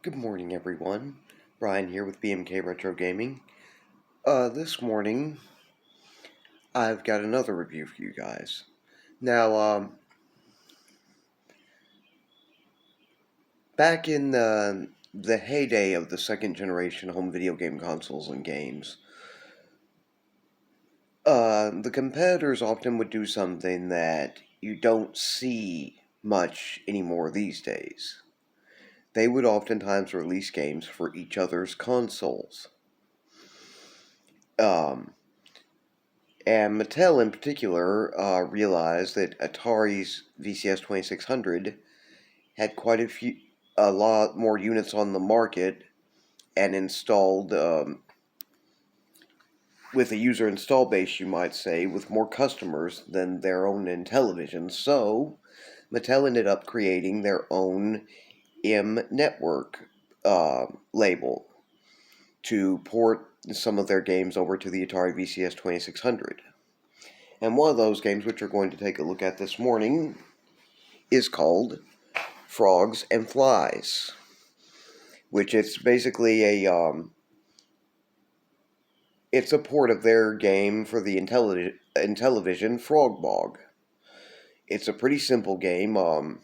Good morning, everyone. Brian here with BMK Retro Gaming. This morning I've got another review for you guys. Now, back in the heyday of the second generation home video game consoles and games, the competitors often would do something that you don't see much anymore these days. They would oftentimes release games for each other's consoles. Um, And Mattel, in particular, realized that Atari's VCS 2600 had a lot more units on the market and installed with a user install base, you might say, with more customers than their own Intellivision. So Mattel ended up creating their own M Network label to port some of their games over to the Atari VCS 2600. And one of those games, which we're going to take a look at this morning, is called Frogs and Flies, which it's basically it's a port of their game for the Intellivision Frog Bog. It's a pretty simple game.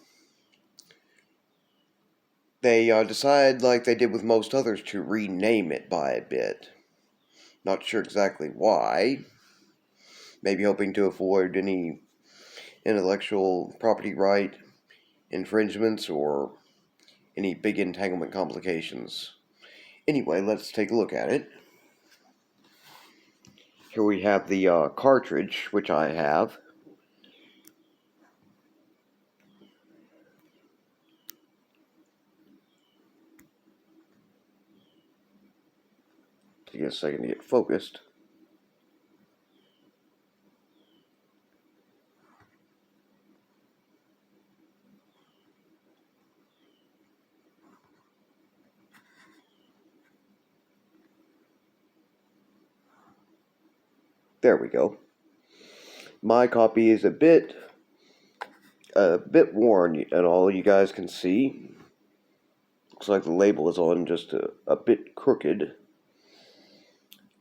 They decided, like they did with most others, to rename it by a bit. Not sure exactly why. Maybe hoping to avoid any intellectual property right infringements or any big entanglement complications. Anyway, let's take a look at it. Here we have the cartridge, which I have. Take a second to get focused. There we go. My copy is a bit worn, and all you guys can see. Looks like the label is on just a bit crooked.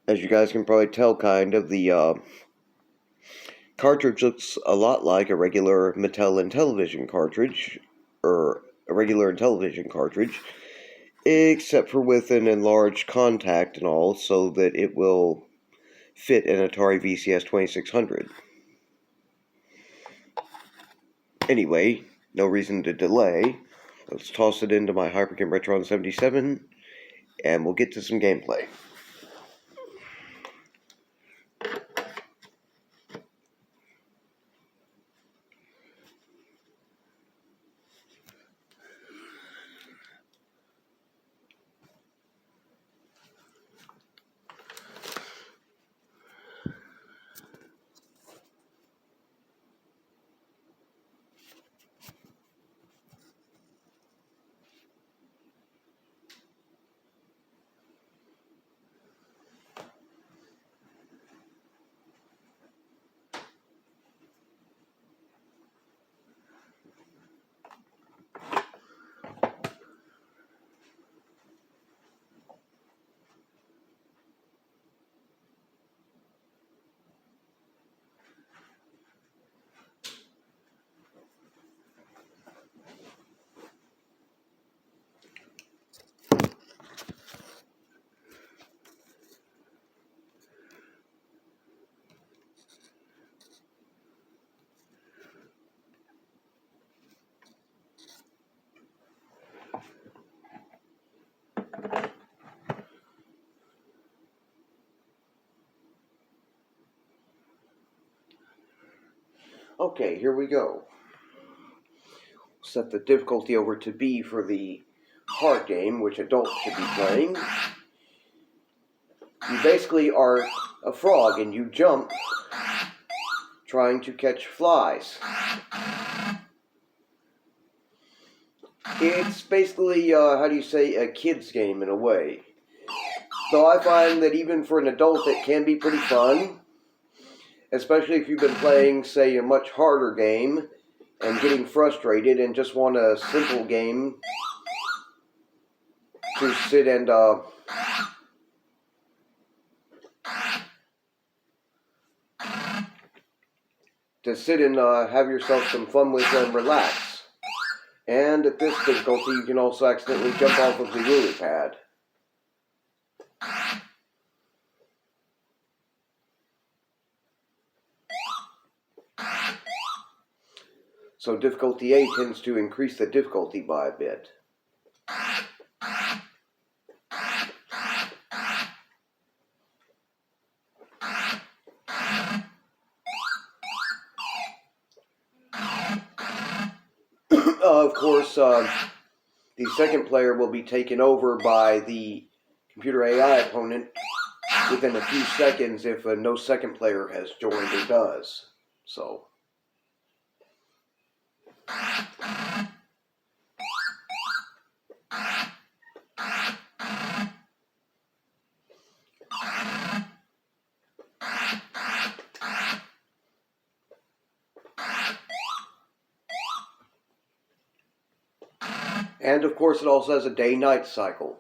As you guys can probably tell, kind of, the cartridge looks a lot like a regular Mattel Intellivision cartridge, or a regular Intellivision cartridge, except for with an enlarged contact and all, so that it will fit an Atari VCS 2600. Anyway, no reason to delay. Let's toss it into my Hyperkin Retron 77, and we'll get to some gameplay. Okay, here we go. Set the difficulty over to B for the hard game, which adults should be playing. You basically are a frog and you jump trying to catch flies. It's basically, how do you say, a kid's game in a way. Though I find that even for an adult it can be pretty fun. Especially if you've been playing, say, a much harder game and getting frustrated and just want a simple game to sit and have yourself some fun with and relax. And at this difficulty, you can also accidentally jump off of the lily pad. So difficulty A tends to increase the difficulty by a bit. Of course, the second player will be taken over by the computer AI opponent within a few seconds if no second player has joined or does. So. And of course, it also has a day-night cycle.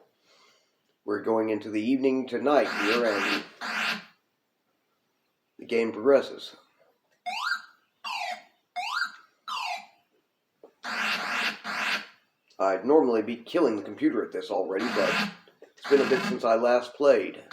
We're going into the evening to night here, and the game progresses. I'd normally be killing the computer at this already, but it's been a bit since I last played.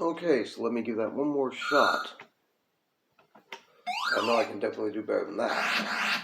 Okay, so let me give that one more shot. I know I can definitely do better than that.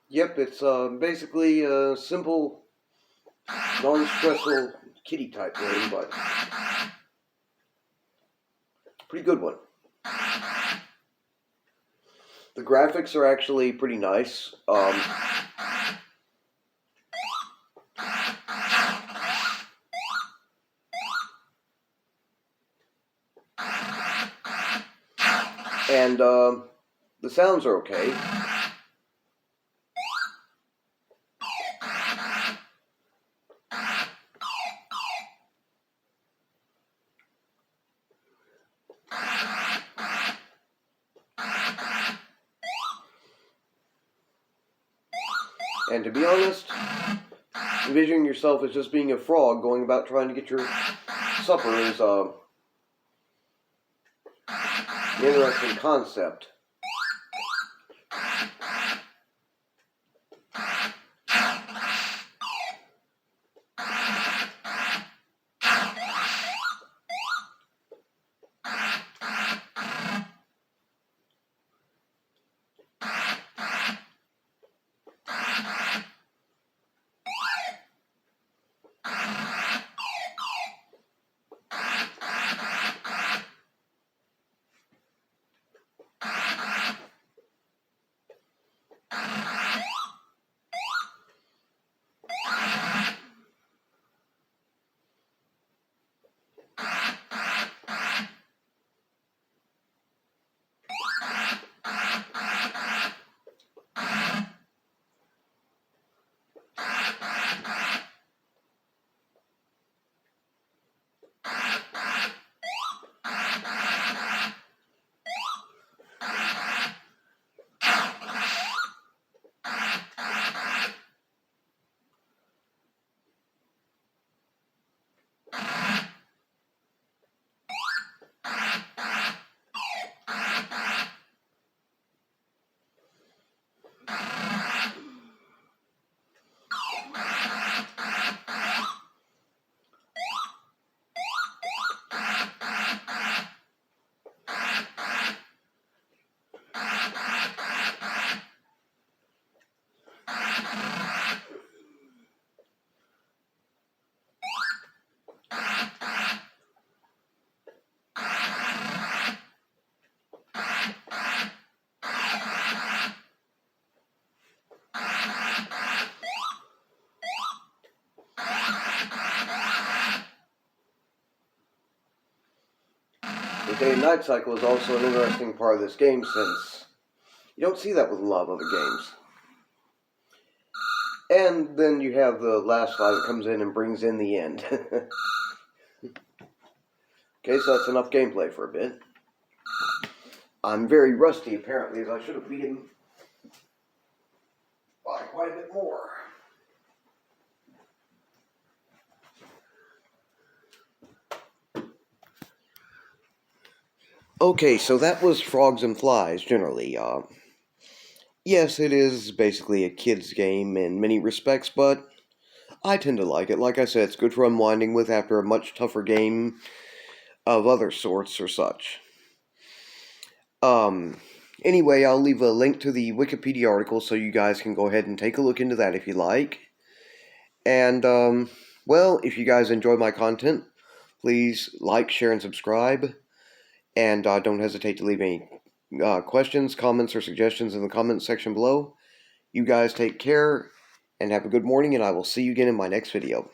Yep, it's basically a simple, non-stressful kitty type game, but pretty good one. The graphics are actually pretty nice. And the sounds are okay. And to be honest, envisioning yourself as just being a frog going about trying to get your supper is an interesting concept. the day and night cycle is also an interesting part of this game, since you don't see that with a lot of other games. And then you have the last fight that comes in and brings in the end. Okay, so that's enough gameplay for a bit. I'm very rusty, apparently, as I should have beaten by quite a bit more. Okay, so that was Frogs and Flies, generally. Yes, it is basically a kid's game in many respects, but I tend to like it. Like I said, it's good for unwinding with after a much tougher game of other sorts or such. Anyway, I'll leave a link to the Wikipedia article so you guys can go ahead and take a look into that if you like. And, well, if you guys enjoy my content, please like, share, and subscribe. And don't hesitate to leave any questions, comments, or suggestions in the comments section below. You guys take care and have a good morning, and I will see you again in my next video.